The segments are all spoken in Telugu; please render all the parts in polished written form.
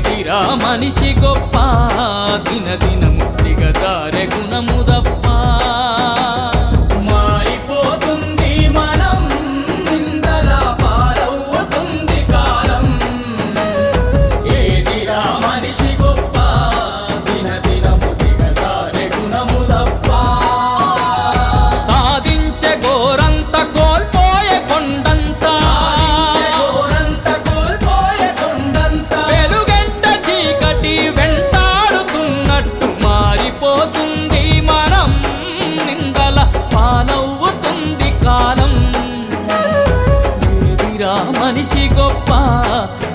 ఏదిరా మనిషి గొప్ప దినదినము దిగజారే గుణము దప్ప మారిపోతుంది మనం నిందల పాలవుతుంది కాలం ఏదిరా మనిషి గొప్ప దినదినము దిగజారే గుణము దప్ప సాధించే గోరంత కోల్పోయే కొండంత వెలుగంట చీకటి వెంటాడుతున్నట్టు మారిపోతుంది మనం నిందల పాలవుతుంది కాలం ఏదిరా మనిషి గొప్ప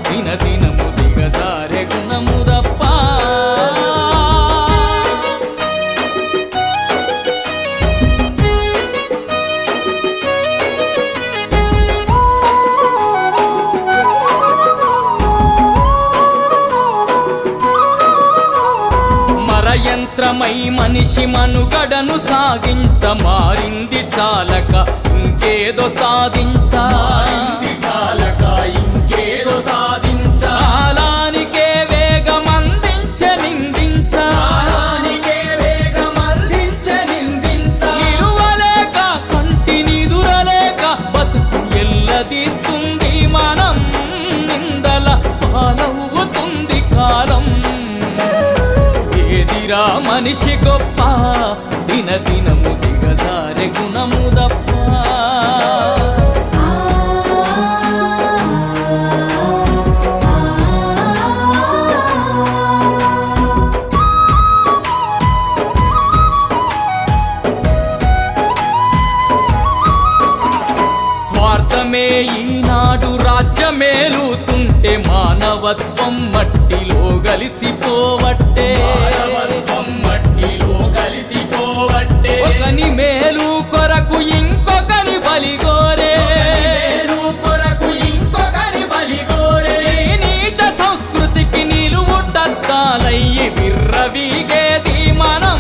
దినదినము దిగజారే గుణము దప్ప యంత్రమై మనిషి మనుగడను సాగించ మారింది చాలక ఇంకేదో సాధించ కాలానికే వేగమందించే నిందించ నిలువలేక కంటిని దురలేక బతుకు ఎల్లదీస్తుంది మనం నిందల పాలవుతుంది కాలం ఏదిరా మనిషి గొప్ప దినదినము దిగజారే గుణము దప్ప స్వార్థమే ఈనాడు రాజ్యమేలుతుంటే మానవత్వం మట్టిలో కలిసిపోవట్టే ఒకని మేలు కొరకు ఇంకొకని బలిగోరే నీచ సంస్కృతికి నిలువుటద్దాలయ్యి విర్రవీగేది మనం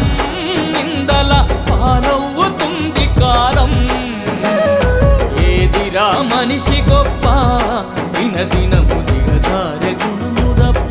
నిందల పాలవుతుంది కాలం ఏదిరా మనిషి గొప్ప దినదినము దిగజారే గుణము దప్ప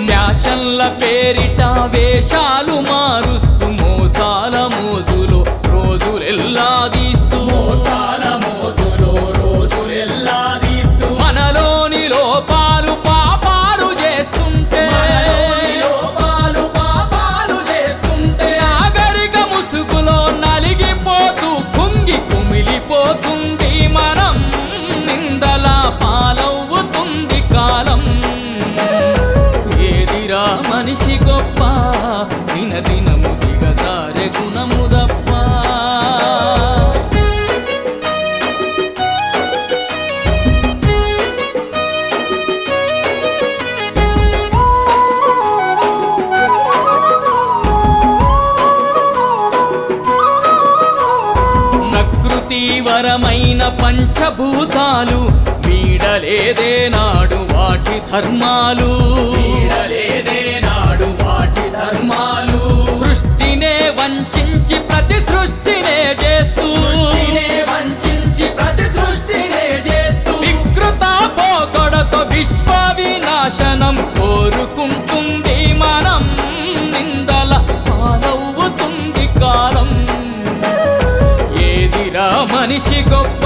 న్యాషన్ల పేరిట వేషాలు మారుస్తూ మోసాల మోజులో రోజులెల్లాదీస్తూ మనలోని లోపాలు పాపాలు చేస్తుంటే నాగరిక ముసుగులో నలిగిపోతూ కుంగి కుమిలిపోతుంది మనం నిందల పాలవుతుంది కాలం ఏదిరా మనిషి గొప్ప దినదినము దిగజారే గుణము దప్ప నకృతీవరమైన పంచభూతాలు వీడలేదే నాడు వాటి ధర్మాలు సృష్టినే వంచించి ప్రతి సృష్టినే చేస్తూ వికృత పోగొడతో విశ్వ వినాశనం కోరుకుంటుంది మనం నిందల పాలవుతుంది కాలం ఏదిరా మనిషి గొప్ప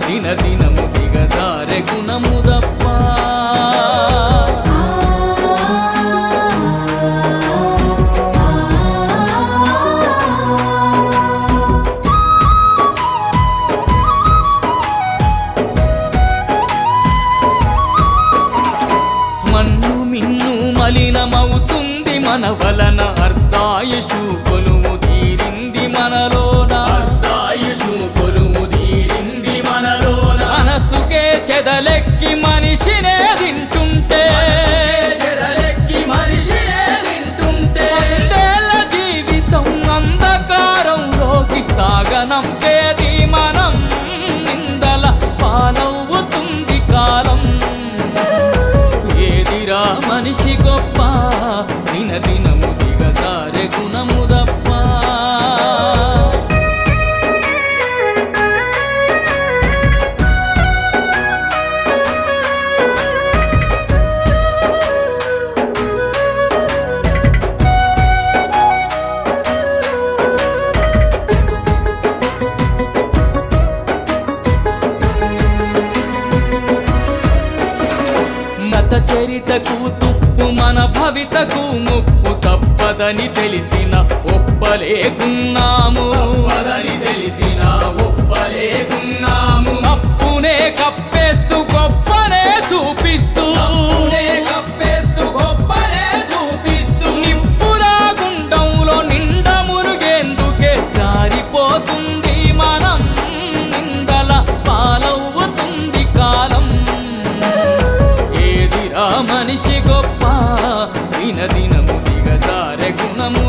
దినదినము దిగజారే గుణము దప్ప స్మన్ను మిన్ను మలినమవుతుంది మన వలన అర్ధాయుషు కొలుము తీరింది మనలోన మనసుకే చెదలెక్కి మనిషినే తింటుంటే నంకేది మనం నిందల పాలవుతుంది కాలం ఏదిరా మనిషి గొప్ప దినదినము దిగజారే గుణము దప్ప మత చరితకు తుప్పు మన భవితకు ముప్పు తప్పదని తెలిసిన ఒప్పలేకున్నాము అప్పునే కప్పేస్తూ గొప్పనే చూపిస్తూ నిప్పురా గుండంలో నిండా మురుగేందుకే జారిపోతుంది మనం నిందల పాలవుతుంది కాలం ఏదిరా మనిషి గొప్ప దినదినము దిగజారే గుణము